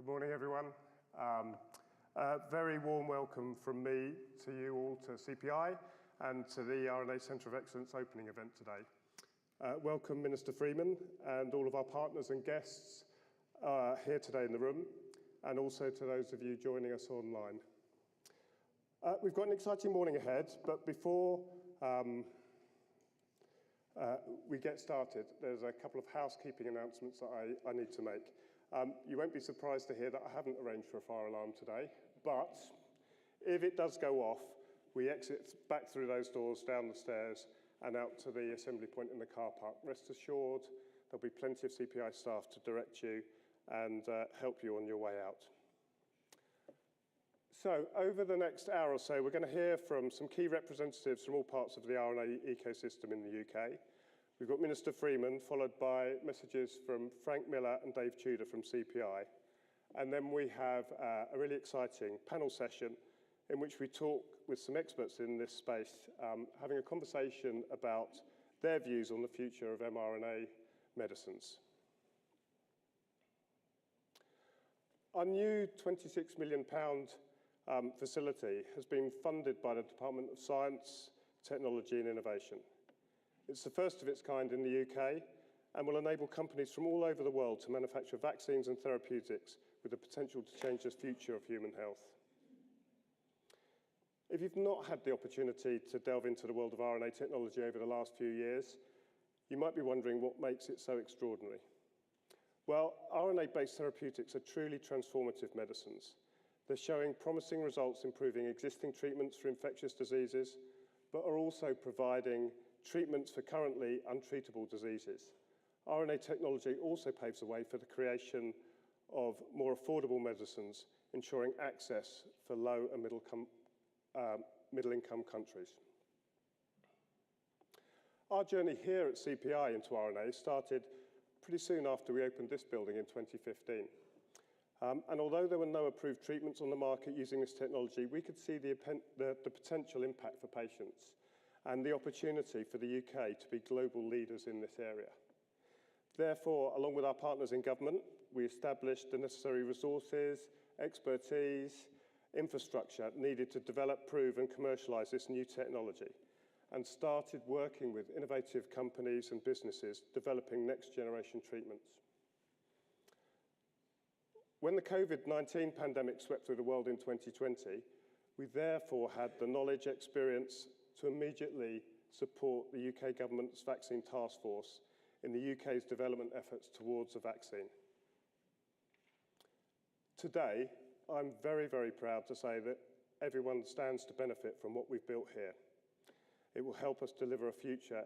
Good morning, everyone. A very warm welcome from me to you all to CPI and to the RNA Centre of Excellence opening event today. Welcome Minister Freeman and all of our partners and guests here today in the room, and also to those of you joining us online. We've got an exciting morning ahead, but before we get started, there's a couple of housekeeping announcements that I need to make. You won't be surprised to hear that I haven't arranged for a fire alarm today, but if it does go off, we exit back through those doors, down the stairs, and out to the assembly point in the car park. Rest assured, there'll be plenty of CPI staff to direct you and help you on your way out. So, over the next hour or so, we're going to hear from some key representatives from all parts of the RNA ecosystem in the UK. We've got Minister Freeman, followed by messages from Frank Miller and Dave Tudor from CPI. And then we have a really exciting panel session in which we talk with some experts in this space, having a conversation about their views on the future of mRNA medicines. Our new £26 million facility has been funded by the Department of Science, Technology and Innovation. It's the first of its kind in the UK and will enable companies from all over the world to manufacture vaccines and therapeutics with the potential to change the future of human health. If you've not had the opportunity to delve into the world of RNA technology over the last few years, you might be wondering what makes it so extraordinary. Well, RNA-based therapeutics are truly transformative medicines. They're showing promising results improving existing treatments for infectious diseases, but are also providing treatments for currently untreatable diseases. RNA technology also paves the way for the creation of more affordable medicines, ensuring access for low and middle-income countries. Our journey here at CPI into RNA started pretty soon after we opened this building in 2015. And although there were no approved treatments on the market using this technology, we could see the potential impact for patients and the opportunity for the UK to be global leaders in this area. Therefore, along with our partners in government, we established the necessary resources, expertise, infrastructure needed to develop, prove and commercialise this new technology, and started working with innovative companies and businesses developing next-generation treatments. When the COVID-19 pandemic swept through the world in 2020, we therefore had the knowledge, experience to immediately support the UK government's vaccine task force in the UK's development efforts towards a vaccine. Today, I'm very, very proud to say that everyone stands to benefit from what we've built here. It will help us deliver a future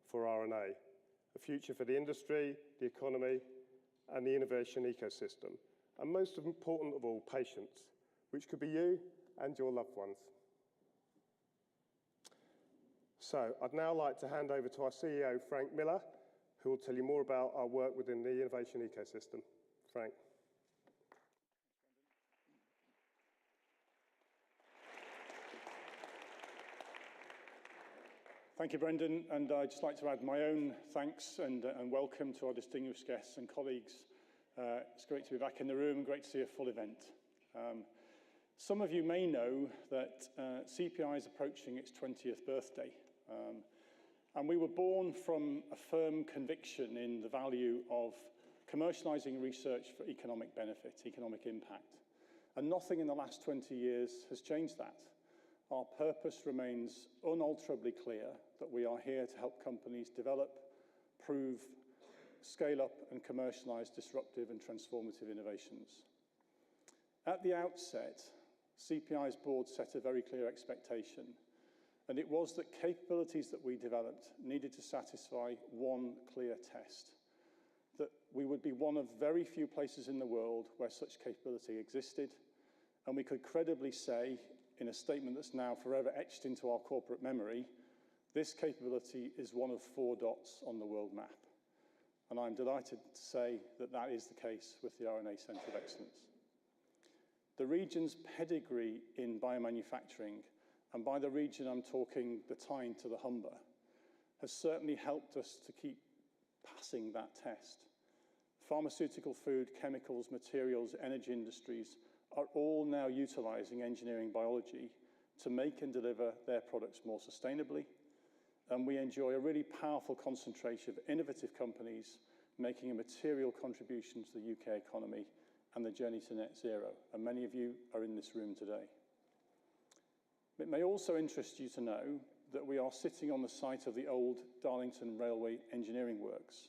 for RNA, a future for the industry, the economy, and the innovation ecosystem, and most important of all, patients, which could be you and your loved ones. So, I'd now like to hand over to our CEO, Frank Miller, who will tell you more about our work within the innovation ecosystem. Frank. Thank you, Brendan, and I'd just like to add my own thanks and welcome to our distinguished guests and colleagues. It's great to be back in the room and great to see a full event. Some of you may know that CPI is approaching its 20th birthday, and we were born from a firm conviction in the value of commercialising research for economic benefit, economic impact. And nothing in the last 20 years has changed that. Our purpose remains unalterably clear, that we are here to help companies develop, prove, scale up and commercialise disruptive and transformative innovations. At the outset, CPI's board set a very clear expectation, and it was that capabilities that we developed needed to satisfy one clear test, that we would be one of very few places in the world where such capability existed, and we could credibly say, in a statement that's now forever etched into our corporate memory, this capability is one of 4 dots on the world map. And I'm delighted to say that that is the case with the RNA Centre of Excellence. The region's pedigree in biomanufacturing, and by the region I'm talking the Tyne to the Humber, has certainly helped us to keep passing that test. Pharmaceutical, food, chemicals, materials, energy industries are all now utilising engineering biology to make and deliver their products more sustainably. And we enjoy a really powerful concentration of innovative companies making a material contribution to the UK economy and the journey to net zero. And many of you are in this room today. It may also interest you to know that we are sitting on the site of the old Darlington Railway Engineering Works.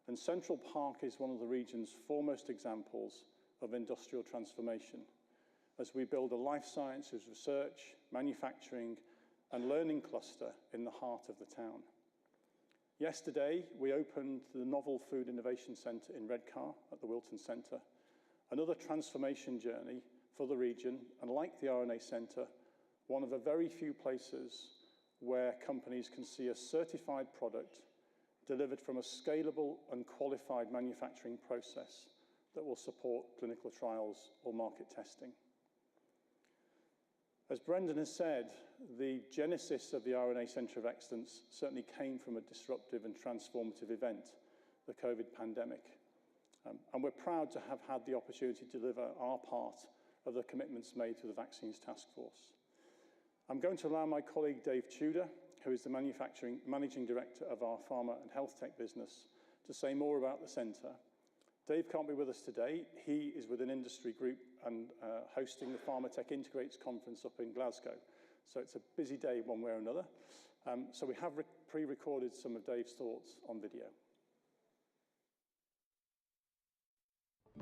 And Central Park is one of the region's foremost examples of industrial transformation, as we build a life sciences research, manufacturing, and learning cluster in the heart of the town. Yesterday, we opened the Novel Food Innovation Centre in Redcar at the Wilton Centre, another transformation journey for the region, and like the RNA Centre, one of the very few places where companies can see a certified product delivered from a scalable and qualified manufacturing process that will support clinical trials or market testing. As Brendan has said, the genesis of the RNA Centre of Excellence certainly came from a disruptive and transformative event, the COVID pandemic. And we're proud to have had the opportunity to deliver our part of the commitments made to the Vaccines Task Force. I'm going to allow my colleague Dave Tudor, who is the Managing Director of our Pharma and Health Tech business, to say more about the centre. Dave can't be with us today. He is with an industry group and hosting the Pharma Tech Integrates conference up in Glasgow. So it's a busy day one way or another. So we have pre-recorded some of Dave's thoughts on video.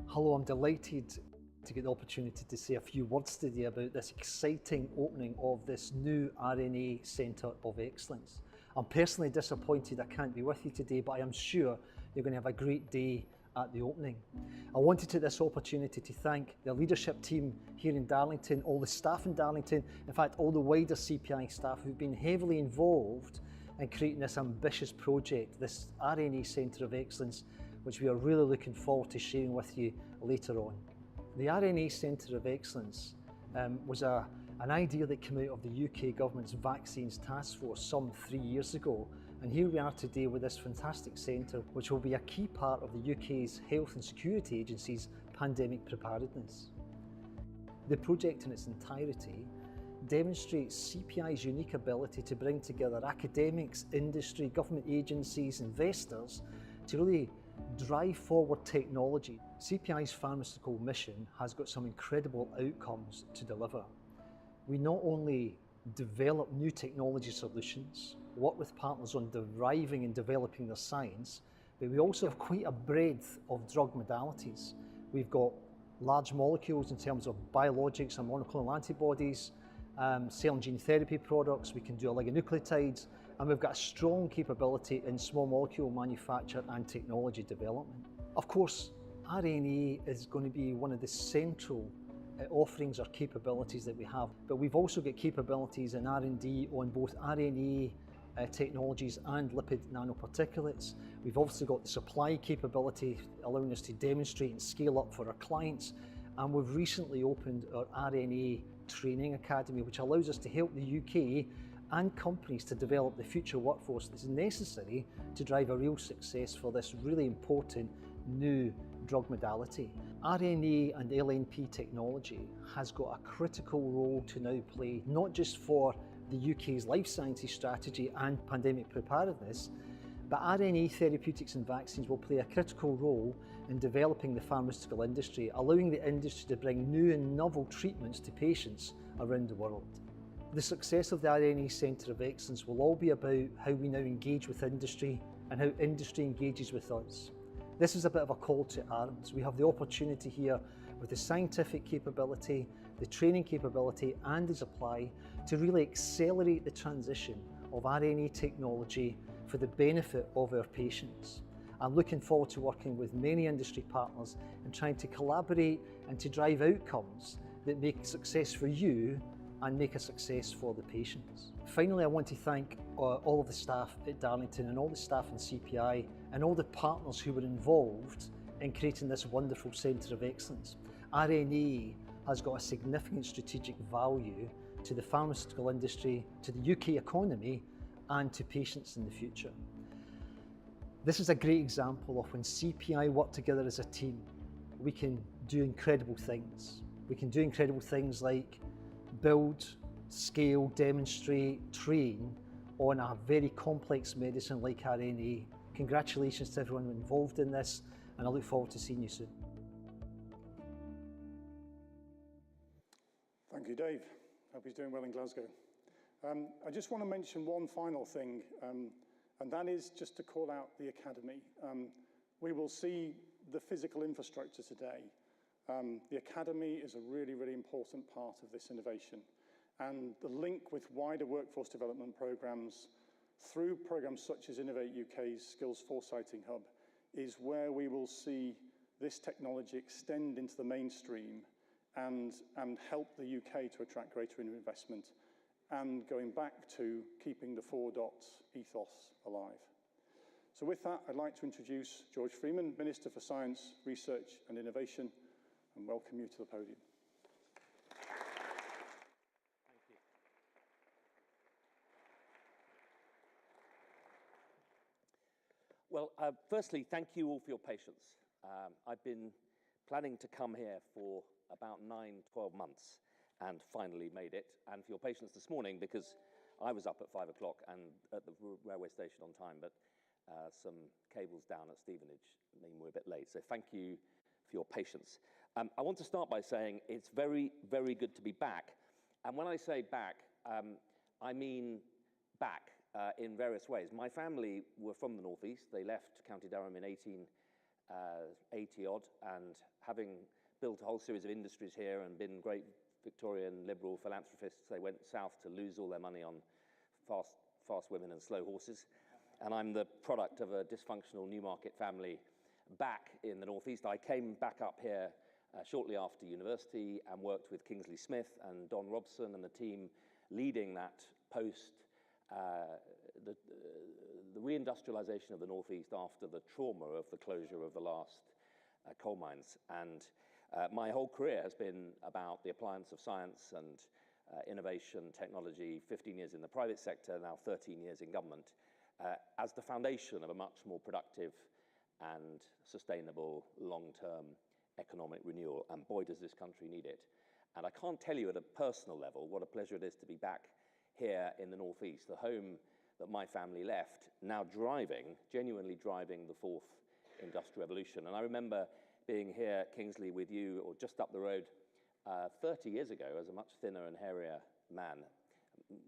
Hello, I'm delighted to get the opportunity to say a few words today about this exciting opening of this new RNA Centre of Excellence. I'm personally disappointed I can't be with you today, but I am sure you're going to have a great day at the opening. I want to take this opportunity to thank the leadership team here in Darlington, all the staff in Darlington, in fact all the wider CPI staff who've been heavily involved in creating this ambitious project, this RNA Centre of Excellence, which we are really looking forward to sharing with you later on. The RNA Centre of Excellence was an idea that came out of the UK government's Vaccines Task Force some 3 years ago. And here we are today with this fantastic centre, which will be a key part of the UK's Health and Security Agency's pandemic preparedness. The project in its entirety demonstrates CPI's unique ability to bring together academics, industry, government agencies, investors to really drive forward technology. CPI's pharmaceutical mission has got some incredible outcomes to deliver. We not only develop new technology solutions, work with partners on deriving and developing their science, but we also have quite a breadth of drug modalities. We've got large molecules in terms of biologics and monoclonal antibodies, cell and gene therapy products, we can do oligonucleotides, and we've got a strong capability in small molecule manufacture and technology development. Of course, RNA is going to be one of the central offerings or capabilities that we have, but we've also got capabilities in R&D on both RNA technologies and lipid nanoparticulates. We've also got the supply capability allowing us to demonstrate and scale up for our clients, and we've recently opened our RNA Training Academy, which allows us to help the UK and companies to develop the future workforce that's necessary to drive a real success for this really important new drug modality. RNA and LNP technology has got a critical role to now play, not just for the UK's life sciences strategy and pandemic preparedness, but RNA therapeutics and vaccines will play a critical role in developing the pharmaceutical industry, allowing the industry to bring new and novel treatments to patients around the world. The success of the RNA Centre of Excellence will all be about how we now engage with industry and how industry engages with us. This is a bit of a call to arms. We have the opportunity here with the scientific capability, the training capability and the supply to really accelerate the transition of RNA technology for the benefit of our patients. I'm looking forward to working with many industry partners and trying to collaborate and to drive outcomes that make success for you and make a success for the patients. Finally, I want to thank all of the staff at Darlington and all the staff in CPI and all the partners who were involved in creating this wonderful Centre of Excellence. RNA has got a significant strategic value to the pharmaceutical industry, to the UK economy and to patients in the future. This is a great example of when CPI work together as a team, we can do incredible things. We can do incredible things like build, scale, demonstrate, train on a very complex medicine like RNA. Congratulations to everyone involved in this, and I look forward to seeing you soon. Thank you, Dave. Hope he's doing well in Glasgow. I just want to mention one final thing, and that is just to call out the Academy. We will see the physical infrastructure today. The Academy is a really, really important part of this innovation. And the link with wider workforce development programs through programs such as Innovate UK's Skills Foresighting Hub is where we will see this technology extend into the mainstream and help the UK to attract greater investment, and going back to keeping the 4 dots ethos alive. So with that, I'd like to introduce George Freeman, Minister for Science, Research and Innovation, and welcome you to the podium. Thank you. Well, firstly, thank you all for your patience. I've been planning to come here for about 9-12 months and finally made it, and for your patience this morning, because I was up at 5 o'clock and at the railway station on time, but some cables down at Stevenage mean we're a bit late. So thank you for your patience. I want to start by saying it's very, very good to be back. And when I say back, I mean back in various ways. My family were from the Northeast. They left County Durham in 1880-odd, and having built a whole series of industries here and been great Victorian liberal philanthropists, they went south to lose all their money on fast women and slow horses. And I'm the product of a dysfunctional Newmarket family back in the Northeast. I came back up here shortly after university and worked with Kingsley Smith and Don Robson and the team leading that post, the reindustrialization of the Northeast after the trauma of the closure of the last coal mines. And my whole career has been about the appliance of science and innovation, technology, 15 years in the private sector, now 13 years in government, as the foundation of a much more productive and sustainable long-term economic renewal. And boy, does this country need it. And I can't tell you at a personal level what a pleasure it is to be back here in the Northeast, the home that my family left, now genuinely driving the fourth industrial revolution. And I remember being here, Kingsley, with you, or just up the road 30 years ago as a much thinner and hairier man.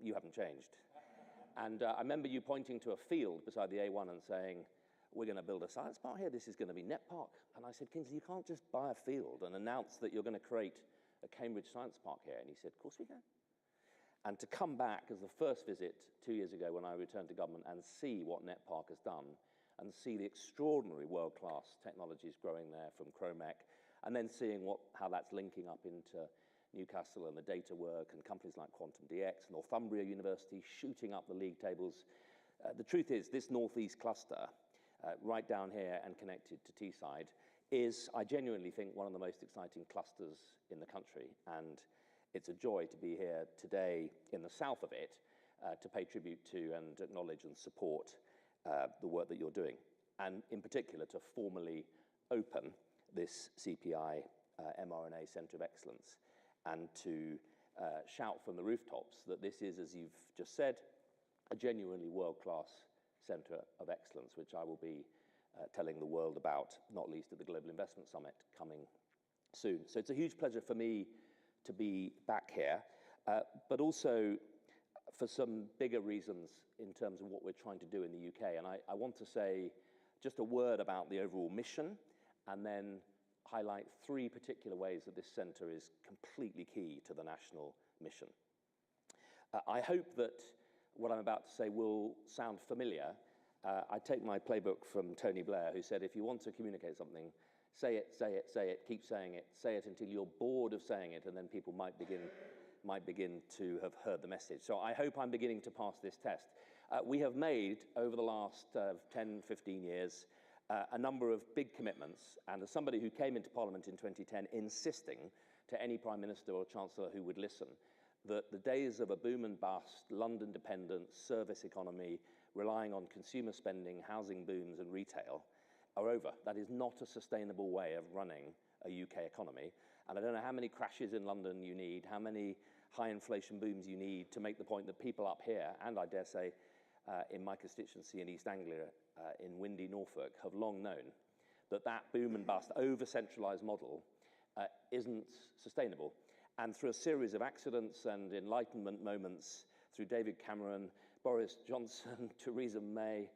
You haven't changed. And I remember you pointing to a field beside the A1 and saying, we're going to build a science park here, this is going to be Net Park. And I said, Kingsley, you can't just buy a field and announce that you're going to create a Cambridge Science Park here. And he said, of course we can. And to come back as the first visit 2 years ago when I returned to government and see what Net Park has done, and see the extraordinary world-class technologies growing there from Chromec, and then seeing how that's linking up into Newcastle and the data work and companies like Quantum DX, Northumbria University shooting up the league tables. The truth is, this Northeast cluster, right down here and connected to Teesside, is, I genuinely think, one of the most exciting clusters in the country. And it's a joy to be here today in the south of it to pay tribute to and acknowledge and support the work that you're doing. And in particular, to formally open this CPI mRNA Centre of Excellence, and to shout from the rooftops that this is, as you've just said, a genuinely world-class Centre of Excellence, which I will be telling the world about, not least at the Global Investment Summit coming soon. So it's a huge pleasure for me to be back here, but also for some bigger reasons in terms of what we're trying to do in the UK. And I want to say just a word about the overall mission, and then highlight 3 particular ways that this centre is completely key to the national mission. I hope that what I'm about to say will sound familiar. I take my playbook from Tony Blair, who said, if you want to communicate something, say it, say it, say it, keep saying it, say it until you're bored of saying it, and then people might begin to have heard the message. So I hope I'm beginning to pass this test. We have made, over the last 10, 15 years, a number of big commitments, and as somebody who came into Parliament in 2010 insisting to any Prime Minister or Chancellor who would listen that the days of a boom and bust, London dependent, service economy relying on consumer spending, housing booms, and retail are over. That is not a sustainable way of running a UK economy. And I don't know how many crashes in London you need, how many high inflation booms you need to make the point that people up here, and I dare say in my constituency in East Anglia, in windy Norfolk, have long known that that boom and bust, over-centralised model isn't sustainable. And through a series of accidents and enlightenment moments, through David Cameron, Boris Johnson, Theresa May,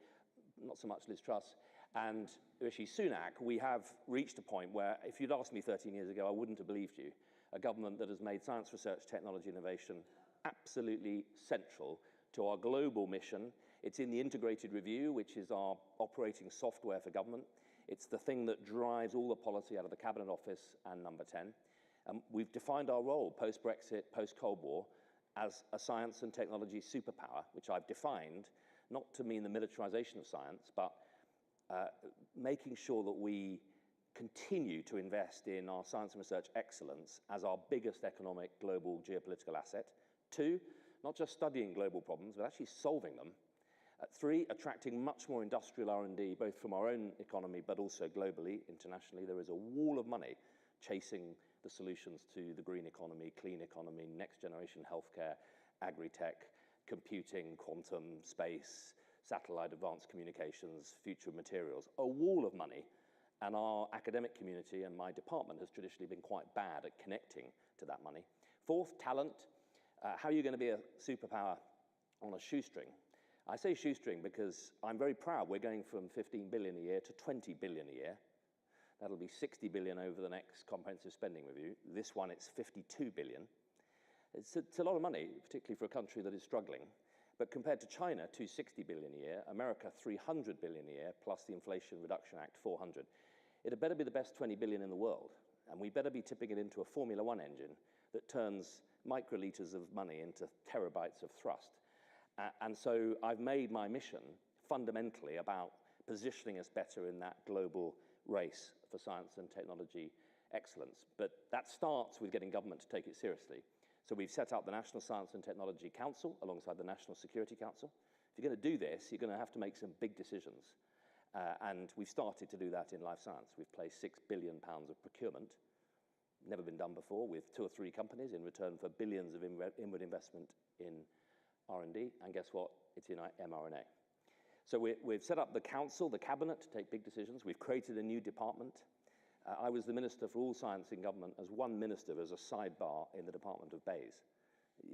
not so much Liz Truss, and Rishi Sunak, we have reached a point where, if you'd asked me 13 years ago, I wouldn't have believed you. A government that has made science, research, technology, innovation absolutely central to our global mission. It's in the integrated review, which is our operating software for government. It's the thing that drives all the policy out of the Cabinet Office and Number 10. We've defined our role post-Brexit, post-Cold War, as a science and technology superpower, which I've defined not to mean the militarization of science, but making sure that we continue to invest in our science and research excellence as our biggest economic global geopolitical asset. 2, not just studying global problems, but actually solving them. 3, attracting much more industrial R&D, both from our own economy, but also globally, internationally. There is a wall of money chasing the solutions to the green economy, clean economy, next generation healthcare, agri-tech, computing, quantum, space, satellite, advanced communications, future materials. A wall of money. And our academic community and my department has traditionally been quite bad at connecting to that money. 4th, talent. How are you going to be a superpower on a shoestring? I say shoestring because I'm very proud we're going from 15 billion a year to 20 billion a year. That'll be 60 billion over the next comprehensive spending review. This one, it's 52 billion. It's a lot of money, particularly for a country that is struggling. But compared to China, 260 billion a year, America, 300 billion a year, plus the Inflation Reduction Act, 400. It had better be the best 20 billion in the world. And we better be tipping it into a Formula One engine that turns microliters of money into terabytes of thrust. And so I've made my mission fundamentally about positioning us better in that global race for science and technology excellence. But that starts with getting government to take it seriously. So we've set up the National Science and Technology Council alongside the National Security Council. If you're going to do this, you're going to have to make some big decisions. And we've started to do that in life science. We've placed £6 billion of procurement, never been done before, with 2 or 3 companies in return for billions of inward investment in R&D. And guess what? It's in mRNA. So we've set up the council, the cabinet, to take big decisions. We've created a new department. I was the Minister for all science in government as one minister as a sidebar in the Department of Bays.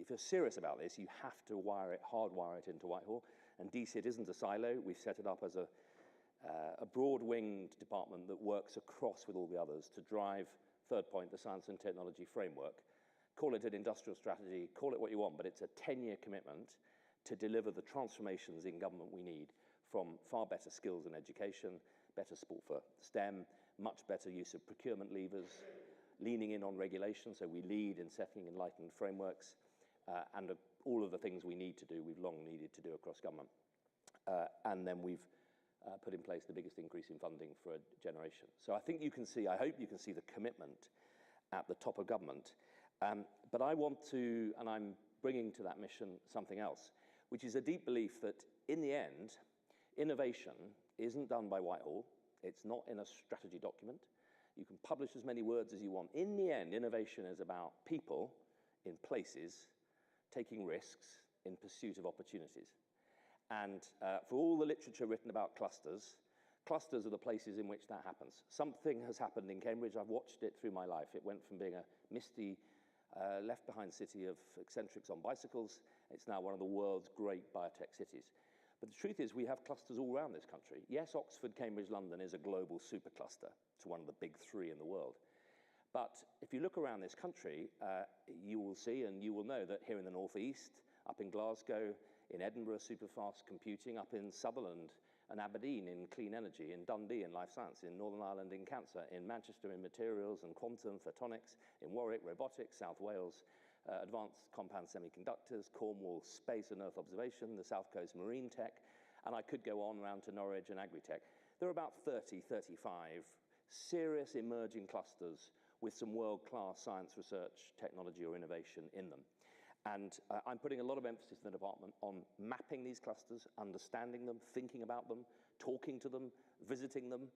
If you're serious about this, you have to hardwire it into Whitehall. And DCIT isn't a silo. We've set it up as a broad-winged department that works across with all the others to drive, third point, the science and technology framework. Call it an industrial strategy, call it what you want, but it's a 10-year commitment to deliver the transformations in government we need, from far better skills and education, better support for STEM, much better use of procurement levers, leaning in on regulation, so we lead in setting enlightened frameworks, and all of the things we need to do, we've long needed to do across government. And then we've put in place the biggest increase in funding for a generation. So I think you can see, I hope you can see the commitment at the top of government. But I want to, and I'm bringing to that mission something else, which is a deep belief that in the end, innovation isn't done by Whitehall. It's not in a strategy document. You can publish as many words as you want. In the end, innovation is about people in places taking risks in pursuit of opportunities. And for all the literature written about clusters, clusters are the places in which that happens. Something has happened in Cambridge. I've watched it through my life. It went from being a misty, left-behind city of eccentrics on bicycles. It's now one of the world's great biotech cities. But the truth is we have clusters all around this country. Yes, Oxford, Cambridge, London is a global supercluster. It's one of the big 3 in the world. But if you look around this country, you will see and you will know that here in the northeast, up in Glasgow, in Edinburgh, superfast computing, up in Sutherland and Aberdeen in clean energy, in Dundee in life science, in Northern Ireland in cancer, in Manchester in materials and quantum photonics, in Warwick robotics, South Wales advanced compound semiconductors, Cornwall space and earth observation, the South Coast marine tech, and I could go on around to Norwich and agri-tech. There are about 30, 35 serious emerging clusters with some world-class science research, technology or innovation in them. And I'm putting a lot of emphasis in the department on mapping these clusters, understanding them, thinking about them, talking to them, visiting them.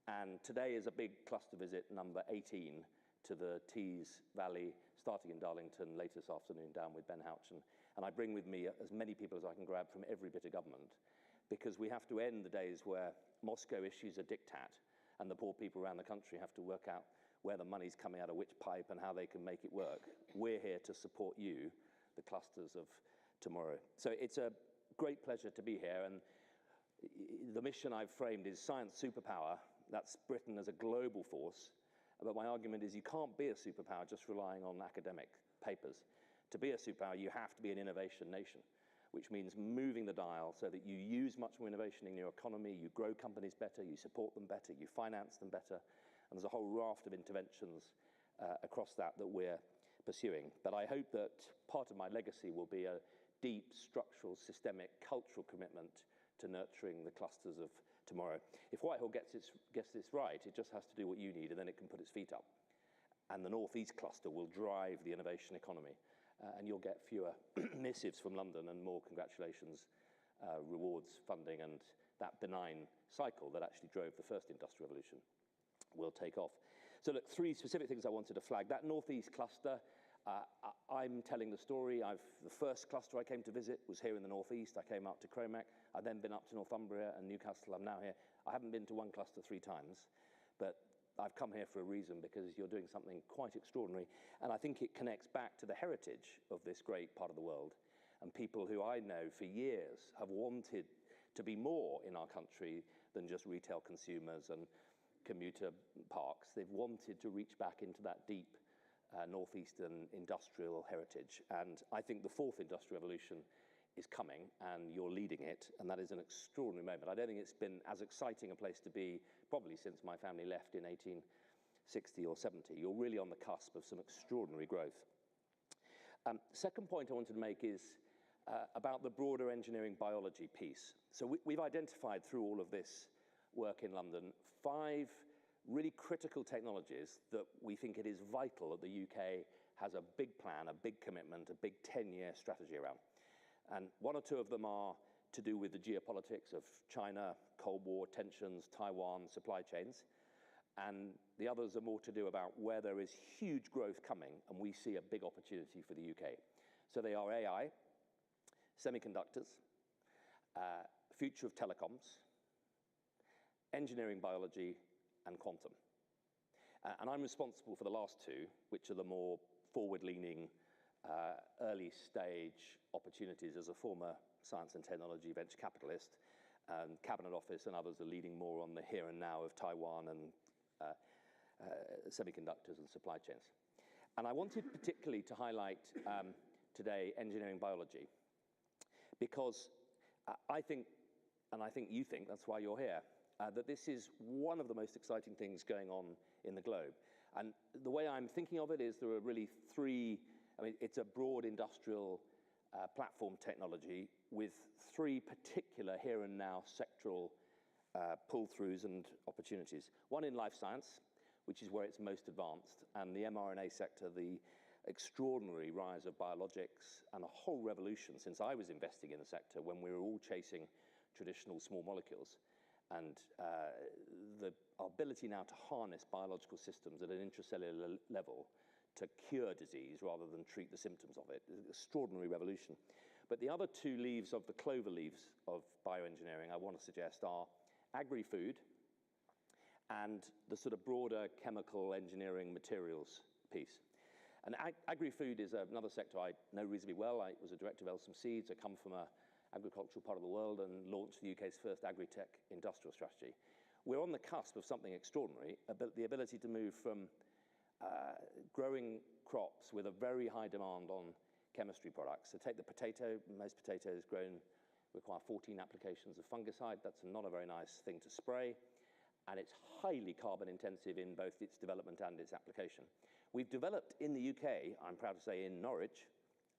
And today is a big cluster visit, number 18, to the Tees Valley, starting in Darlington, later this afternoon down with Ben Houchen. And I bring with me as many people as I can grab from every bit of government, because we have to end the days where Moscow issues a diktat and the poor people around the country have to work out where the money's coming out of which pipe and how they can make it work. We're here to support you, the clusters of tomorrow. So it's a great pleasure to be here, and the mission I've framed is science superpower. That's Britain as a global force, but my argument is you can't be a superpower just relying on academic papers. To be a superpower, you have to be an innovation nation, which means moving the dial so that you use much more innovation in your economy, you grow companies better, you support them better, you finance them better, and there's a whole raft of interventions across that we're pursuing. But I hope that part of my legacy will be a deep, structural, systemic, cultural commitment to nurturing the clusters of tomorrow. If Whitehall gets this right, it just has to do what you need, and then it can put its feet up. And the Northeast cluster will drive the innovation economy, and you'll get fewer missives from London and more congratulations, rewards, funding, and that benign cycle that actually drove the first industrial revolution will take off. So look, 3 specific things I wanted to flag. That Northeast cluster, I'm telling the story. The first cluster I came to visit was here in the Northeast. I came up to Cromac. I've then been up to Northumbria and Newcastle. I'm now here. I haven't been to one cluster 3 times, but I've come here for a reason, because you're doing something quite extraordinary. And I think it connects back to the heritage of this great part of the world. And people who I know for years have wanted to be more in our country than just retail consumers and commuter parks. They've wanted to reach back into that deep northeastern industrial heritage. And I think the 4th industrial revolution is coming, and you're leading it, and that is an extraordinary moment. I don't think it's been as exciting a place to be probably since my family left in 1860 or 70. You're really on the cusp of some extraordinary growth. Second point I wanted to make is about the broader engineering biology piece. So we've identified through all of this work in London 5 really critical technologies that we think it is vital that the UK has a big plan, a big commitment, a big 10-year strategy around. And 1 or 2 of them are to do with the geopolitics of China, Cold War tensions, Taiwan, supply chains. And the others are more to do about where there is huge growth coming, and we see a big opportunity for the UK. So they are AI, semiconductors, future of telecoms, engineering biology, and quantum. And I'm responsible for the last 2, which are the more forward-leaning, early stage opportunities as a former science and technology venture capitalist. Cabinet Office and others are leading more on the here and now of Taiwan and semiconductors and supply chains. And I wanted particularly to highlight today engineering biology, because I think, and I think you think, that's why you're here, that this is one of the most exciting things going on in the globe. And the way I'm thinking of it is there are really 3, it's a broad industrial platform technology with 3 particular here and now sectoral pull-throughs and opportunities. One in life science, which is where it's most advanced, and the mRNA sector, the extraordinary rise of biologics, and a whole revolution since I was investing in the sector when we were all chasing traditional small molecules. And the ability now to harness biological systems at an intracellular level to cure disease rather than treat the symptoms of it is an extraordinary revolution. But the other 2 leaves of the clover leaves of bioengineering I want to suggest are agri-food and the sort of broader chemical engineering materials piece. And agri-food is another sector I know reasonably well. I was a director of Elsom Seeds. I come from an agricultural part of the world and launched the UK's first agri-tech industrial strategy. We're on the cusp of something extraordinary, the ability to move from growing crops with a very high demand on chemistry products. So take the potato. Most potatoes grown require 14 applications of fungicide. That's not a very nice thing to spray. And it's highly carbon intensive in both its development and its application. We've developed in the UK, I'm proud to say in Norwich,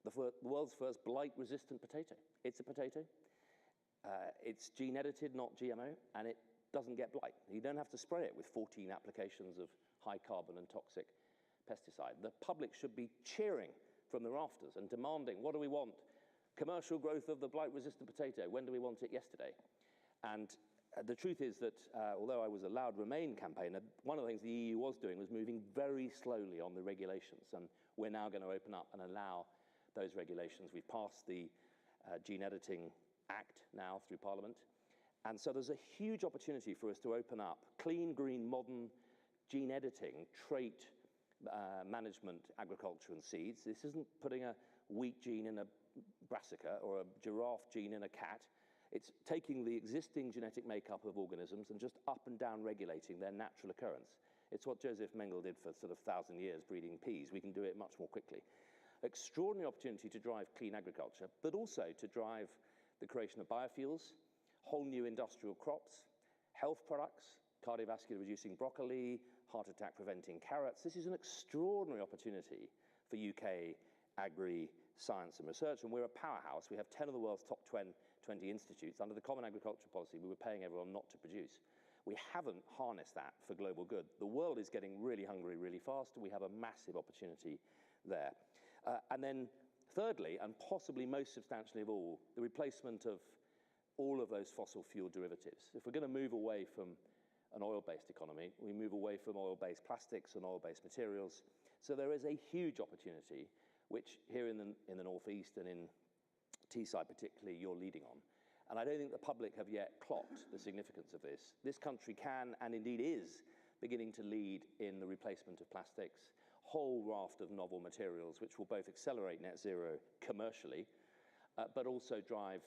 the world's first blight-resistant potato. It's a potato. It's gene-edited, not GMO, and it doesn't get blight. You don't have to spray it with 14 applications of high carbon and toxic pesticide. The public should be cheering from the rafters and demanding, what do we want? Commercial growth of the blight-resistant potato. When do we want it? Yesterday. And the truth is that although I was a loud Remain campaigner, one of the things the EU was doing was moving very slowly on the regulations. And we're now going to open up and allow those regulations. We've passed the Gene Editing Act now through Parliament. And so there's a huge opportunity for us to open up clean, green, modern gene editing, trait management, agriculture and seeds. This isn't putting a wheat gene in a brassica or a giraffe gene in a cat. It's taking the existing genetic makeup of organisms and just up and down regulating their natural occurrence. It's what Joseph Mengele did for sort of 1,000 years breeding peas. We can do it much more quickly. Extraordinary opportunity to drive clean agriculture, but also to drive the creation of biofuels, whole new industrial crops, health products, cardiovascular reducing broccoli, heart attack preventing carrots. This is an extraordinary opportunity for UK agri-science and research, and we're a powerhouse. We have 10 of the world's top 20 institutes. Under the Common Agricultural Policy, we were paying everyone not to produce. We haven't harnessed that for global good. The world is getting really hungry really fast, and we have a massive opportunity there. And then thirdly, and possibly most substantially of all, the replacement of all of those fossil fuel derivatives. If we're going to move away from an oil-based economy, we move away from oil-based plastics and oil-based materials. So there is a huge opportunity, which here in the Northeast and in Teesside particularly, you're leading on. And I don't think the public have yet clocked the significance of this. This country can, and indeed is, beginning to lead in the replacement of plastics, whole raft of novel materials, which will both accelerate net zero commercially, but also drive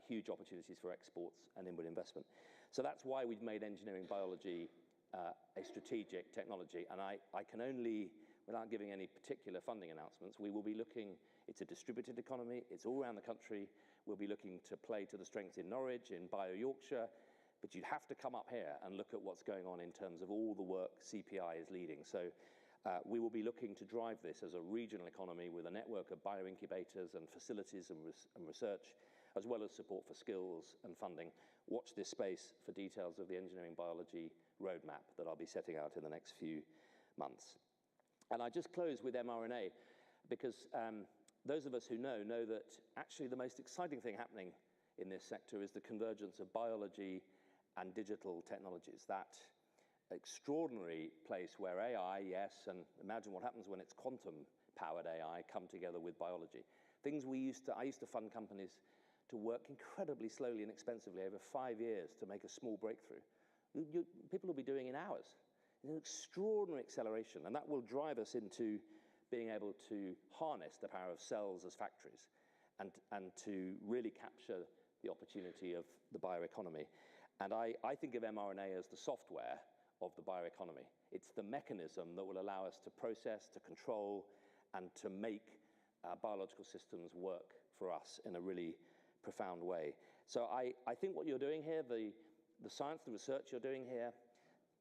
huge opportunities for exports and inward investment. So that's why we've made engineering biology a strategic technology. And I can only, without giving any particular funding announcements, we will be looking, it's a distributed economy, it's all around the country. We'll be looking to play to the strengths in Norwich, in Bio-Yorkshire, but you'd have to come up here and look at what's going on in terms of all the work CPI is leading. So we will be looking to drive this as a regional economy with a network of bioincubators and facilities and research, as well as support for skills and funding. Watch this space for details of the engineering biology roadmap that I'll be setting out in the next few months. And I just close with mRNA, because those of us who know that actually the most exciting thing happening in this sector is the convergence of biology and digital technologies. That extraordinary place where AI, yes, and imagine what happens when it's quantum-powered AI, come together with biology. Things I used to fund companies to work incredibly slowly and expensively over 5 years to make a small breakthrough. People will be doing in hours. It's an extraordinary acceleration, and that will drive us into being able to harness the power of cells as factories and to really capture the opportunity of the bioeconomy. And I think of mRNA as the software of the bioeconomy. It's the mechanism that will allow us to process, to control, and to make biological systems work for us in a really profound way. So I think what you're doing here, the science, the research you're doing here,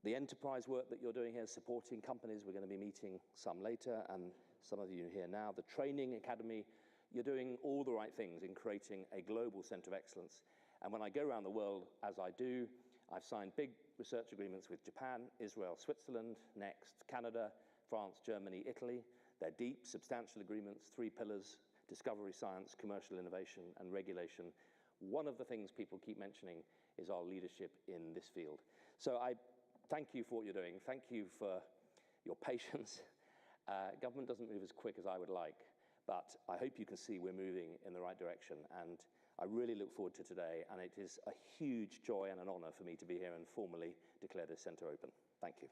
the enterprise work that you're doing here, supporting companies, we're going to be meeting some later, and some of you here now, the training academy, you're doing all the right things in creating a global centre of excellence. And when I go around the world, as I do, I've signed big research agreements with Japan, Israel, Switzerland, next, Canada, France, Germany, Italy. They're deep, substantial agreements, 3 pillars: discovery science, commercial innovation, and regulation. One of the things people keep mentioning is our leadership in this field. So I thank you for what you're doing. Thank you for your patience. Government doesn't move as quick as I would like, but I hope you can see we're moving in the right direction. And I really look forward to today, and it is a huge joy and an honour for me to be here and formally declare this centre open. Thank you.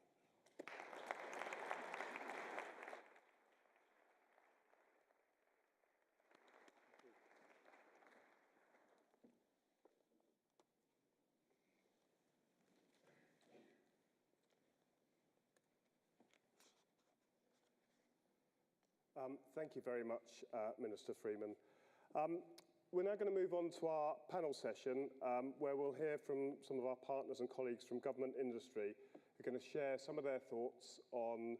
Thank you very much, Minister Freeman. We're now going to move on to our panel session, where we'll hear from some of our partners and colleagues from government industry who are going to share some of their thoughts on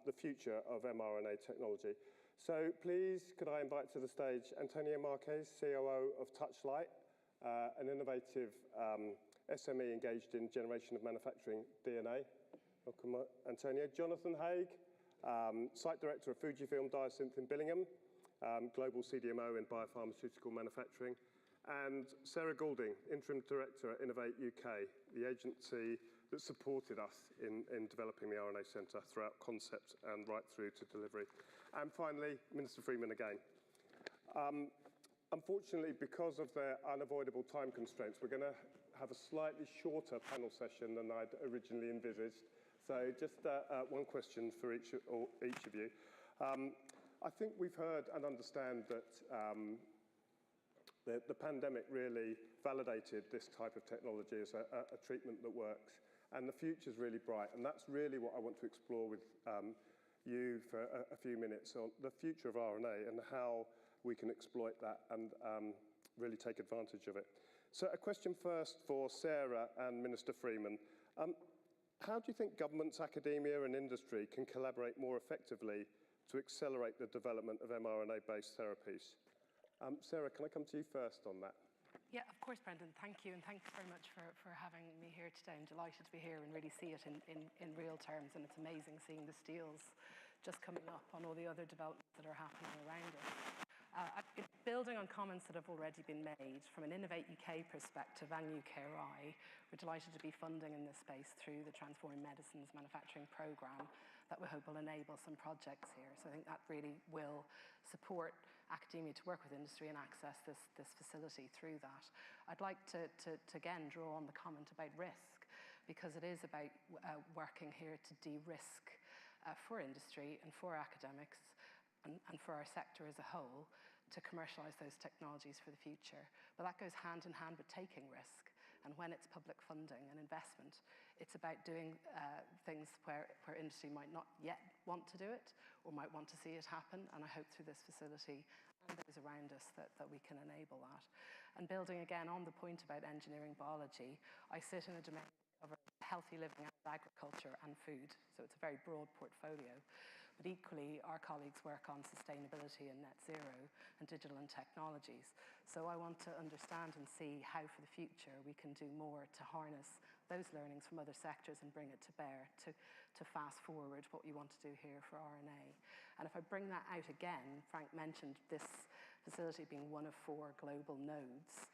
the future of mRNA technology. So please, could I invite to the stage Antonio Marquez, COO of Touchlight, an innovative SME engaged in generation of manufacturing DNA. Welcome, Antonio. Jonathan Haig, Site Director of Fujifilm Diosynth in Billingham, Global CDMO in biopharmaceutical manufacturing, and Sarah Goulding, Interim Director at Innovate UK, the agency that supported us in developing the RNA Centre throughout concept and right through to delivery. And finally, Minister Freeman again. Unfortunately, because of their unavoidable time constraints, we're going to have a slightly shorter panel session than I'd originally envisaged. So just one question for each of you. I think we've heard and understand that the pandemic really validated this type of technology as a treatment that works, and the future's really bright. And that's really what I want to explore with you for a few minutes on the future of RNA and how we can exploit that and really take advantage of it. So a question first for Sarah and Minister Freeman. How do you think governments, academia and industry can collaborate more effectively to accelerate the development of mRNA-based therapies? Sarah, can I come to you first on that? Yeah, of course, Brendan. Thank you, and thanks very much for having me here today. I'm delighted to be here and really see it in real terms, and it's amazing seeing the steels just coming up on all the other developments that are happening around us. Building on comments that have already been made, from an Innovate UK perspective and UKRI, we're delighted to be funding in this space through the Transforming Medicines Manufacturing Programme that we hope will enable some projects here. So I think that really will support academia to work with industry and access this facility through that. I'd like to again draw on the comment about risk, because it is about working here to de-risk for industry and for academics and for our sector as a whole to commercialise those technologies for the future. But that goes hand in hand with taking risk. And when it's public funding and investment, it's about doing things where industry might not yet want to do it or might want to see it happen. And I hope through this facility and those around us that we can enable that. And building again on the point about engineering biology, I sit in a domain of healthy living and agriculture and food. So it's a very broad portfolio. But equally, our colleagues work on sustainability and net zero and digital and technologies. So I want to understand and see how for the future we can do more to harness those learnings from other sectors and bring it to bear to fast forward what we want to do here for RNA. And if I bring that out again, Frank mentioned this facility being one of 4 global nodes.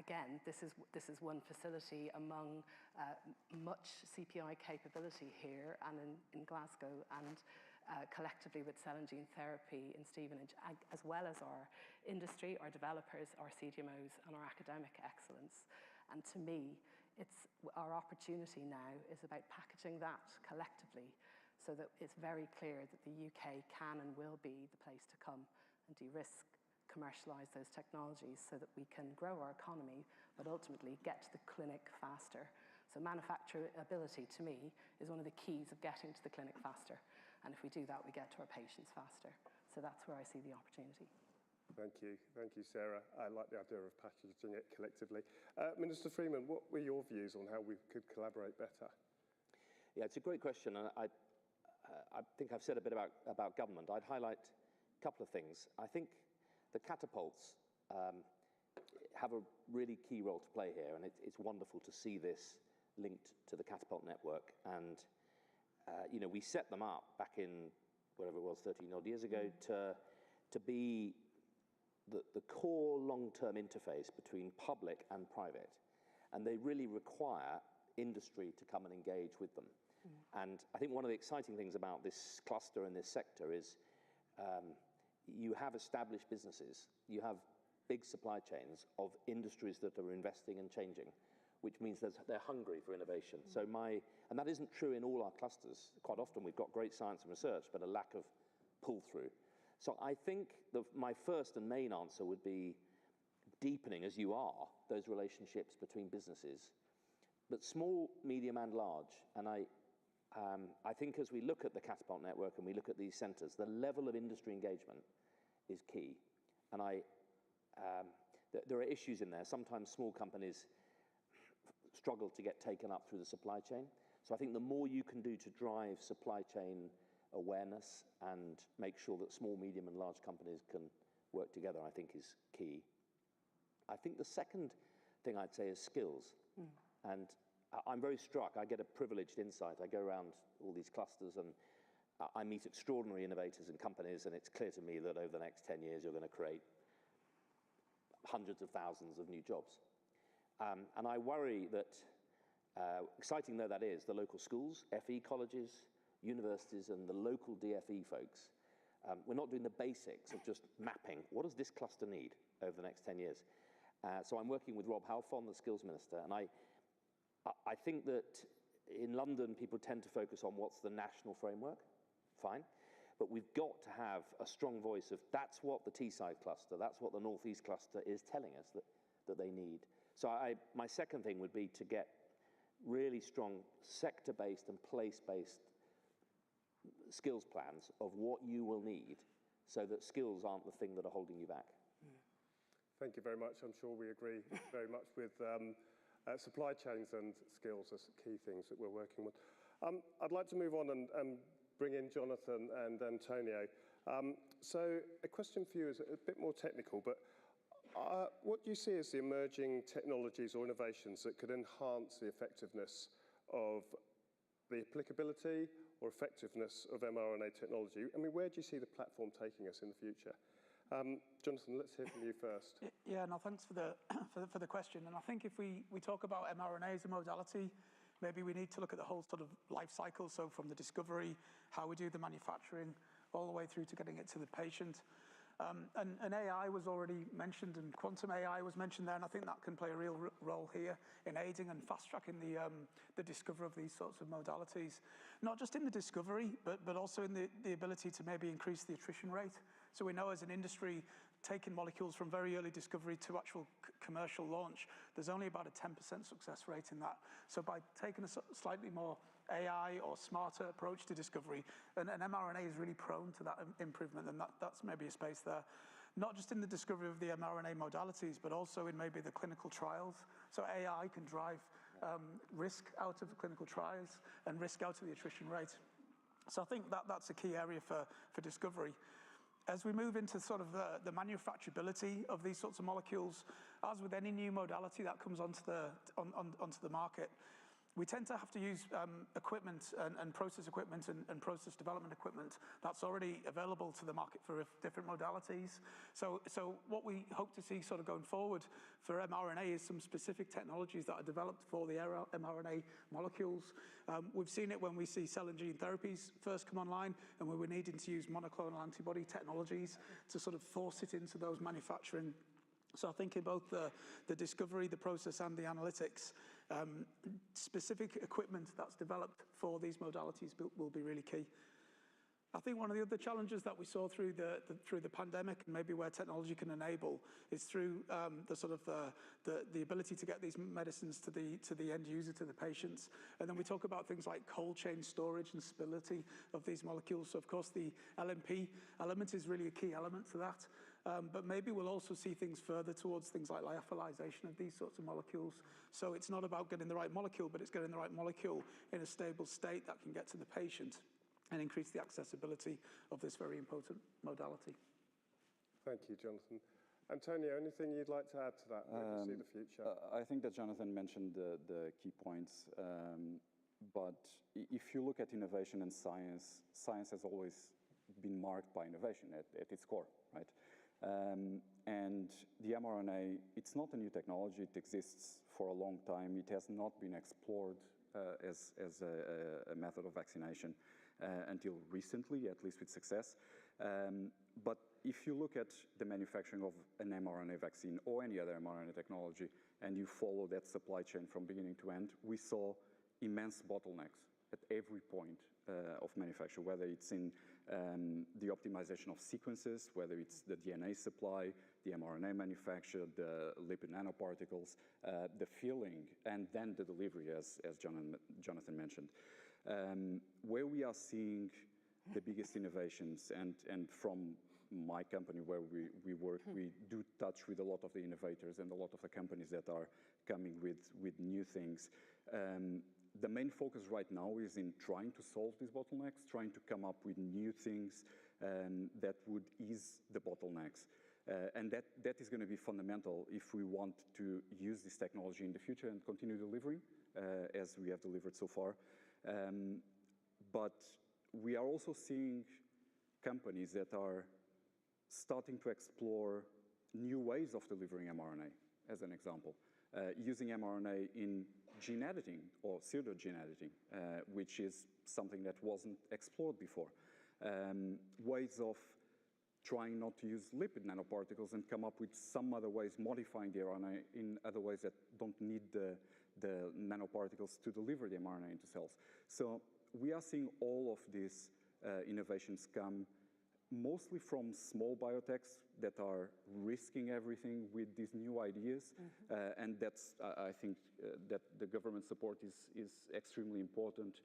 Again, this is one facility among much CPI capability here and in Glasgow, and collectively with cell and gene therapy in Stevenage, as well as our industry, our developers, our CDMOs, and our academic excellence. And to me, it's our opportunity now is about packaging that collectively so that it's very clear that the UK can and will be the place to come and de-risk, commercialise those technologies so that we can grow our economy, but ultimately get to the clinic faster. So manufacturability, to me, is one of the keys of getting to the clinic faster. And if we do that, we get to our patients faster. So that's where I see the opportunity. Thank you, Sarah. I like the idea of packaging it collectively. Minister Freeman, what were your views on how we could collaborate better? Yeah, it's a great question, and I think I've said a bit about government. I'd highlight a couple of things. I think the catapults have a really key role to play here, and it's wonderful to see this linked to the catapult network. And you know, we set them up back in whatever it was, 13 odd years ago, to be the core long-term interface between public and private. And they really require industry to come and engage with them. And I think one of the exciting things about this cluster and this sector is you have established businesses, you have big supply chains of industries that are investing and changing, which means they're hungry for innovation. And that isn't true in all our clusters. Quite often we've got great science and research, but a lack of pull-through. So I think my first and main answer would be deepening, as you are, those relationships between businesses, but small, medium, and large. And I think as we look at the catapult network and we look at these centres, the level of industry engagement is key. And there are issues in there. Sometimes small companies struggle to get taken up through the supply chain. So I think the more you can do to drive supply chain awareness and make sure that small, medium, and large companies can work together, I think is key. I think the second thing I'd say is skills. And I'm very struck. I get a privileged insight. I go around all these clusters, and I meet extraordinary innovators and companies, and it's clear to me that over the next 10 years, you're going to create hundreds of thousands of new jobs. And I worry that, exciting though that is, the local schools, FE colleges, universities, and the local DFE folks, we're not doing the basics of just mapping. What does this cluster need over the next 10 years? So I'm working with Rob Halfon, the skills minister, and I think that in London, people tend to focus on what's the national framework, fine, but we've got to have a strong voice of that's what the Teesside cluster, that's what the North East cluster is telling us that they need. So my second thing would be to get really strong sector-based and place-based skills plans of what you will need so that skills aren't the thing that are holding you back. Thank you very much. I'm sure we agree very much with supply chains and skills as key things that we're working with. I'd like to move on and bring in Jonathan and Antonio. So a question for you is a bit more technical, but what do you see as the emerging technologies or innovations that could enhance the effectiveness of the applicability or effectiveness of mRNA technology? I mean, where do you see the platform taking us in the future? Jonathan, let's hear from you first. Yeah, no, thanks for the question. And I think if we talk about mRNA as a modality, maybe we need to look at the whole sort of life cycle. So from the discovery, how we do the manufacturing, all the way through to getting it to the patient. And AI was already mentioned, and quantum AI was mentioned there, and I think that can play a real role here in aiding and fast-tracking the discovery of these sorts of modalities. Not just in the discovery, but also in the ability to maybe increase the attrition rate. So we know as an industry, taking molecules from very early discovery to actual commercial launch, there's only about a 10% success rate in that. So by taking a slightly more AI or smarter approach to discovery, and mRNA is really prone to that improvement, and that's maybe a space there. Not just in the discovery of the mRNA modalities, but also in maybe the clinical trials. So AI can drive risk out of clinical trials and risk out of the attrition rate. So I think that's a key area for discovery. As we move into sort of the manufacturability of these sorts of molecules, as with any new modality that comes onto the market, we tend to have to use equipment and process equipment and process development equipment that's already available to the market for different modalities. So what we hope to see sort of going forward for mRNA is some specific technologies that are developed for the mRNA molecules. We've seen it when we see cell and gene therapies first come online, and we were needing to use monoclonal antibody technologies to sort of force it into those manufacturing. So I think in both the discovery, the process, and the analytics, specific equipment that's developed for these modalities will be really key. I think one of the other challenges that we saw through the pandemic, and maybe where technology can enable, is through the ability to get these medicines to the end user, to the patients. And then we talk about things like cold chain storage and stability of these molecules. So of course the LNP element is really a key element to that. But maybe we'll also see things further towards things like lyophilization of these sorts of molecules. So it's not about getting the right molecule, but it's getting the right molecule in a stable state that can get to the patient and increase the accessibility of this very important modality. Thank you, Jonathan. Antonio, anything you'd like to add to that? Where do you see the future? I think that Jonathan mentioned the key points. But if you look at innovation and science, science has always been marked by innovation at its core, right? And the mRNA, it's not a new technology. It exists for a long time. It has not been explored as a method of vaccination until recently, at least with success. But if you look at the manufacturing of an mRNA vaccine or any other mRNA technology, and you follow that supply chain from beginning to end, we saw immense bottlenecks at every point of manufacture, whether it's in the optimization of sequences, whether it's the DNA supply, the mRNA manufacture, the lipid nanoparticles, the filling, and then the delivery, as Jonathan mentioned. Where we are seeing the biggest innovations, and from my company where we work, we do touch with a lot of the innovators and a lot of the companies that are coming with new things. The main focus right now is in trying to solve these bottlenecks, trying to come up with new things that would ease the bottlenecks. And that is going to be fundamental if we want to use this technology in the future and continue delivering as we have delivered so far. But we are also seeing companies that are starting to explore new ways of delivering mRNA, as an example, using mRNA in gene editing or pseudo-gene editing, which is something that wasn't explored before. Ways of trying not to use lipid nanoparticles and come up with some other ways, modifying the RNA in other ways that don't need the nanoparticles to deliver the mRNA into cells. So we are seeing all of these innovations come mostly from small biotechs that are risking everything with these new ideas. And that's, I think, that the government support is extremely important,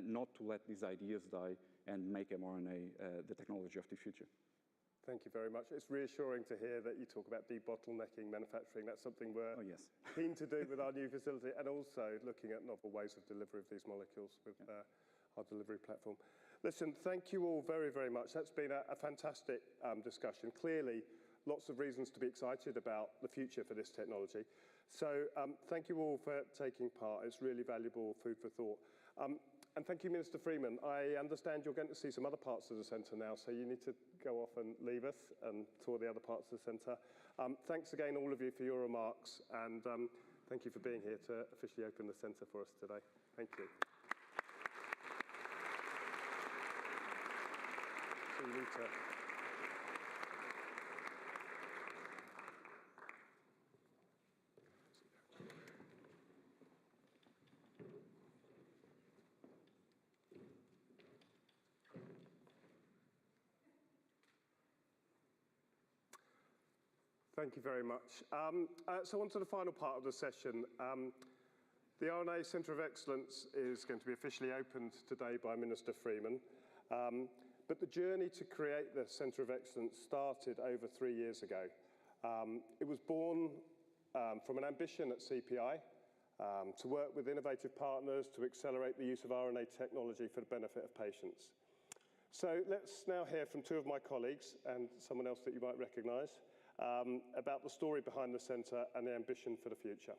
not to let these ideas die and make mRNA the technology of the future. Thank you very much. It's reassuring to hear that you talk about debottlenecking manufacturing. That's something we're keen to do with our new facility, and also looking at novel ways of delivery of these molecules with our delivery platform. Listen, thank you all very, very much. That's been a fantastic discussion. Clearly, lots of reasons to be excited about the future for this technology. So thank you all for taking part. It's really valuable food for thought. And thank you, Minister Freeman. I understand you're going to see some other parts of the centre now, so you need to go off and leave us and tour the other parts of the centre. Thanks again, all of you, for your remarks, and thank you for being here to officially open the centre for us today. Thank you. See you later. Thank you very much. So on to the final part of the session. The RNA Centre of Excellence is going to be officially opened today by Minister Freeman. But the journey to create the Centre of Excellence started over 3 years ago. It was born from an ambition at CPI to work with innovative partners to accelerate the use of RNA technology for the benefit of patients. So let's now hear from two of my colleagues and someone else that you might recognise about the story behind the centre and the ambition for the future.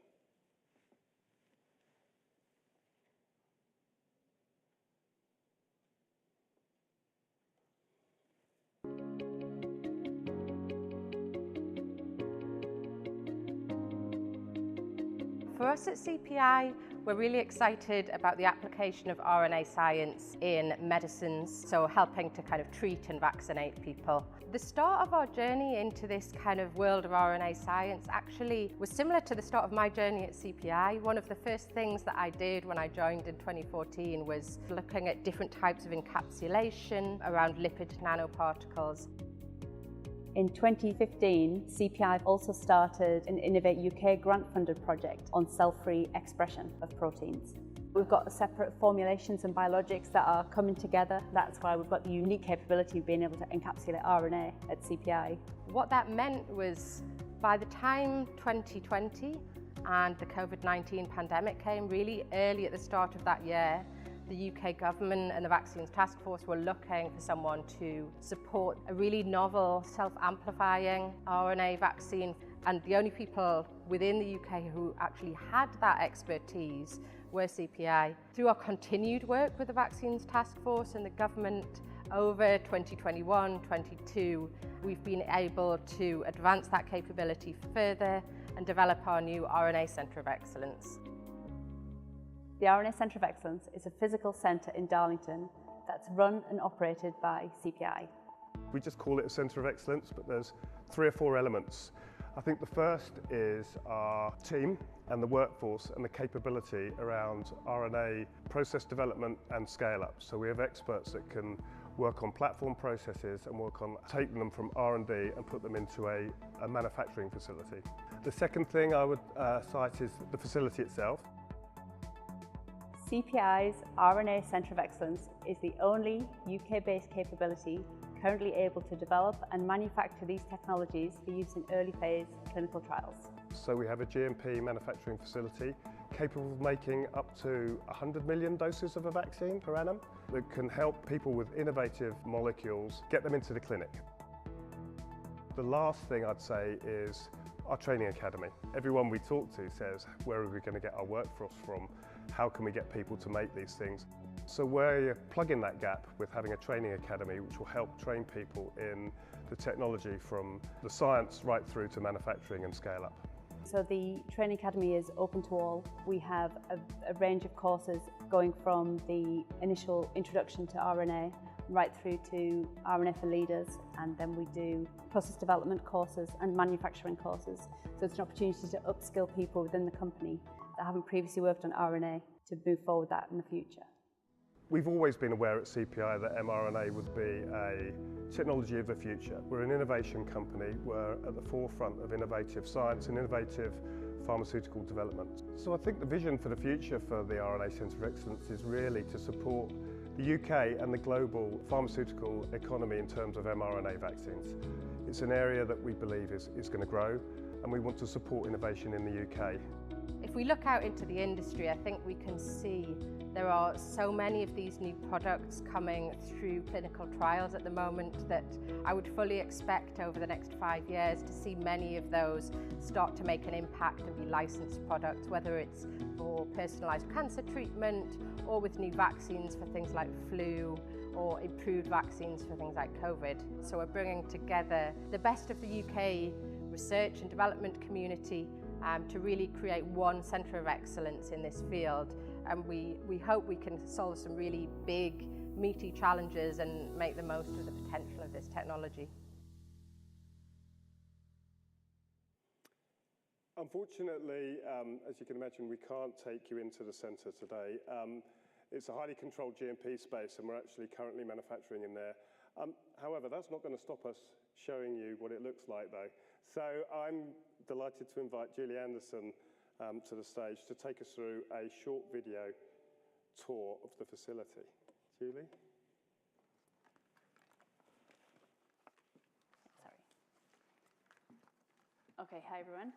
For us at CPI, we're really excited about the application of RNA science in medicines, so helping to kind of treat and vaccinate people. The start of our journey into this kind of world of RNA science actually was similar to the start of my journey at CPI. One of the first things that I did when I joined in 2014 was looking at different types of encapsulation around lipid nanoparticles. In 2015, CPI also started an Innovate UK grant-funded project on cell-free expression of proteins. We've got separate formulations and biologics that are coming together. That's why we've got the unique capability of being able to encapsulate RNA at CPI. What that meant was, by the time 2020 and the COVID-19 pandemic came, really early at the start of that year, the UK government and the Vaccines Task Force were looking for someone to support a really novel self-amplifying RNA vaccine. And the only people within the UK who actually had that expertise were CPI. Through our continued work with the Vaccines Task Force and the government over 2021-22, we've been able to advance that capability further and develop our new RNA Centre of Excellence. The RNA Centre of Excellence is a physical centre in Darlington that's run and operated by CPI. We just call it a Centre of Excellence, but there's 3 or 4 elements. I think the first is our team and the workforce and the capability around RNA process development and scale-up. So we have experts that can work on platform processes and work on taking them from R&D and put them into a manufacturing facility. The second thing I would cite is the facility itself. CPI's RNA Centre of Excellence is the only UK-based capability currently able to develop and manufacture these technologies for use in early phase clinical trials. So we have a GMP manufacturing facility capable of making up to 100 million doses of a vaccine per annum that can help people with innovative molecules get them into the clinic. The last thing I'd say is our training academy. Everyone we talk to says, where are we going to get our workforce from? How can we get people to make these things? So we're plugging that gap with having a training academy which will help train people in the technology from the science right through to manufacturing and scale up. So the Training Academy is open to all. We have a range of courses going from the initial introduction to RNA right through to RNA for leaders, and then we do process development courses and manufacturing courses. So it's an opportunity to upskill people within the company that haven't previously worked on RNA to move forward that in the future. We've always been aware at CPI that mRNA would be a technology of the future. We're an innovation company. We're at the forefront of innovative science and innovative pharmaceutical development. So I think the vision for the future for the RNA Centre of Excellence is really to support the UK and the global pharmaceutical economy in terms of mRNA vaccines. It's an area that we believe is going to grow, and we want to support innovation in the UK. If we look out into the industry, I think we can see there are so many of these new products coming through clinical trials at the moment that I would fully expect over the next 5 years to see many of those start to make an impact and be licensed products, whether it's for personalised cancer treatment or with new vaccines for things like flu or improved vaccines for things like COVID. So we're bringing together the best of the UK research and development community to really create one centre of excellence in this field, and we hope we can solve some really big, meaty challenges and make the most of the potential of this technology. Unfortunately, as you can imagine, we can't take you into the centre today. It's a highly controlled GMP space, and we're actually currently manufacturing in there. However, that's not going to stop us showing you what it looks like, though. So I'm delighted to invite Julie Anderson to the stage to take us through a short video tour of the facility. Julie? Sorry. Okay, hi everyone.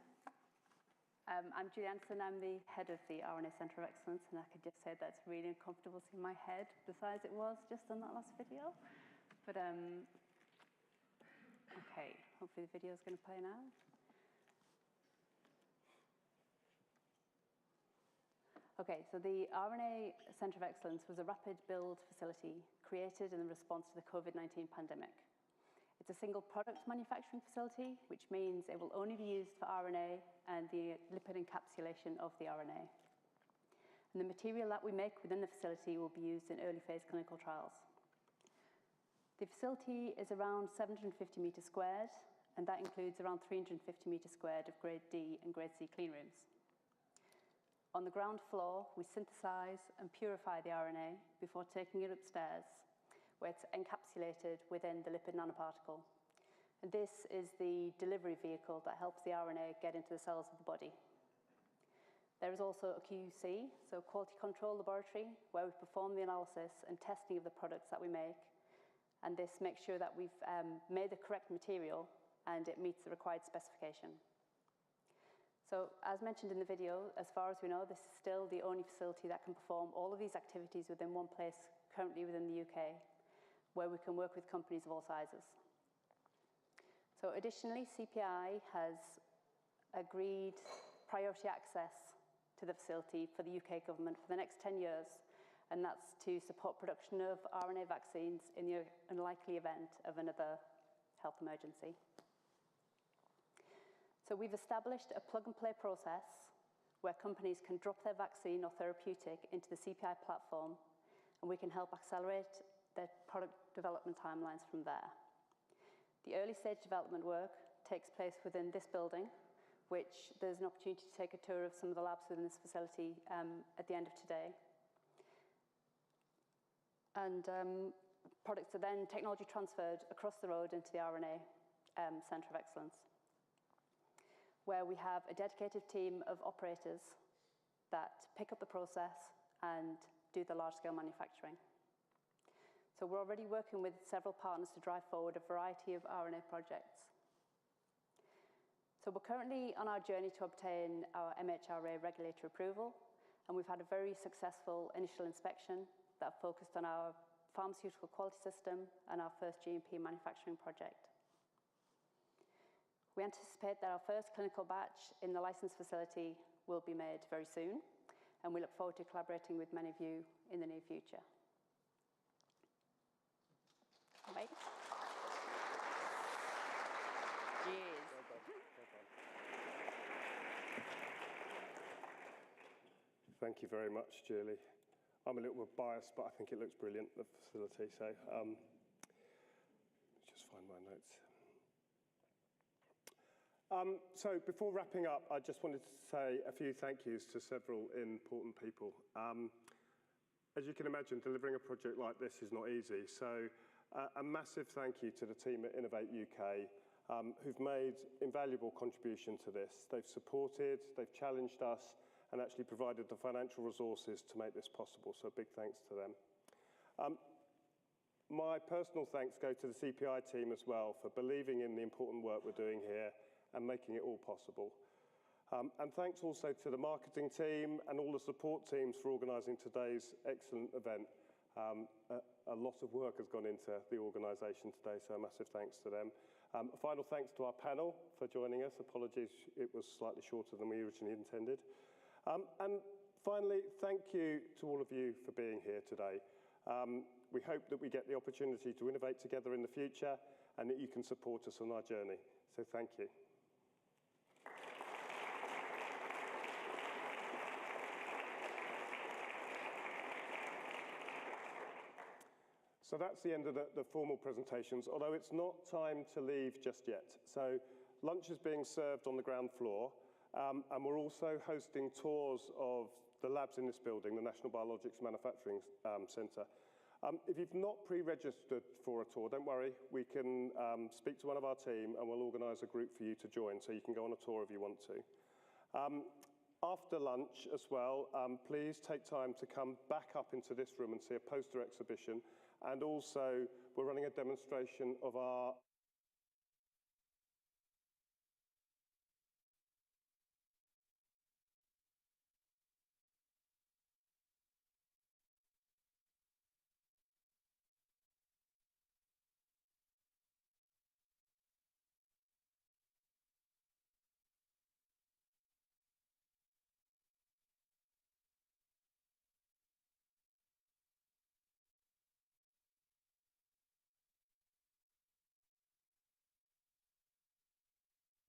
I'm Julie Anderson. I'm the head of the RNA Centre of Excellence, and I could just say that it's really uncomfortable seeing my head the size it was just on that last video. But okay, hopefully the video is going to play now. Okay, so the RNA Centre of Excellence was a rapid build facility created in response to the COVID-19 pandemic. It's a single product manufacturing facility, which means it will only be used for RNA and the lipid encapsulation of the RNA. And the material that we make within the facility will be used in early phase clinical trials. The facility is around 750 metres squared, and that includes around 350 metres squared of grade D and grade C clean rooms. On the ground floor, we synthesize and purify the RNA before taking it upstairs, where it's encapsulated within the lipid nanoparticle. And this is the delivery vehicle that helps the RNA get into the cells of the body. There is also a QC, so quality control laboratory, where we perform the analysis and testing of the products that we make. And this makes sure that we've made the correct material and it meets the required specification. So, as mentioned in the video, as far as we know, this is still the only facility that can perform all of these activities within one place, currently within the UK, where we can work with companies of all sizes. So, additionally, CPI has agreed priority access to the facility for the UK government for the next 10 years, and that's to support production of RNA vaccines in the unlikely event of another health emergency. So we've established a plug-and-play process where companies can drop their vaccine or therapeutic into the CPI platform, and we can help accelerate their product development timelines from there. The early stage development work takes place within this building, which there's an opportunity to take a tour of some of the labs within this facility at the end of today. And products are then technology transferred across the road into the RNA Centre of Excellence, where we have a dedicated team of operators that pick up the process and do the large-scale manufacturing. So we're already working with several partners to drive forward a variety of RNA projects. So we're currently on our journey to obtain our MHRA regulatory approval, and we've had a very successful initial inspection that focused on our pharmaceutical quality system and our first GMP manufacturing project. We anticipate that our first clinical batch in the licensed facility will be made very soon, and we look forward to collaborating with many of you in the near future. Right? Cheers. Well done. Well done. Thank you very much, Julie. I'm a little bit biased, but I think it looks brilliant, the facility. So just find my notes. So before wrapping up, I just wanted to say a few thank yous to several important people. As you can imagine, delivering a project like this is not easy. So a massive thank you to the team at Innovate UK, who've made invaluable contribution to this. They've supported, they've challenged us, and actually provided the financial resources to make this possible. So a big thanks to them. My personal thanks go to the CPI team as well for believing in the important work we're doing here and making it all possible. And thanks also to the marketing team and all the support teams for organising today's excellent event. A lot of work has gone into the organisation today, so a massive thanks to them. A final thanks to our panel for joining us. Apologies, it was slightly shorter than we originally intended. And finally, thank you to all of you for being here today. We hope that we get the opportunity to innovate together in the future and that you can support us on our journey. So thank you. So that's the end of the formal presentations, although it's not time to leave just yet. So lunch is being served on the ground floor. And we're also hosting tours of the labs in this building, the National Biologics Manufacturing Centre. If you've not pre-registered for a tour, don't worry. We can speak to one of our team and we'll organise a group for you to join, so you can go on a tour if you want to. After lunch as well, please take time to come back up into this room and see a poster exhibition. And also, we're running a demonstration of our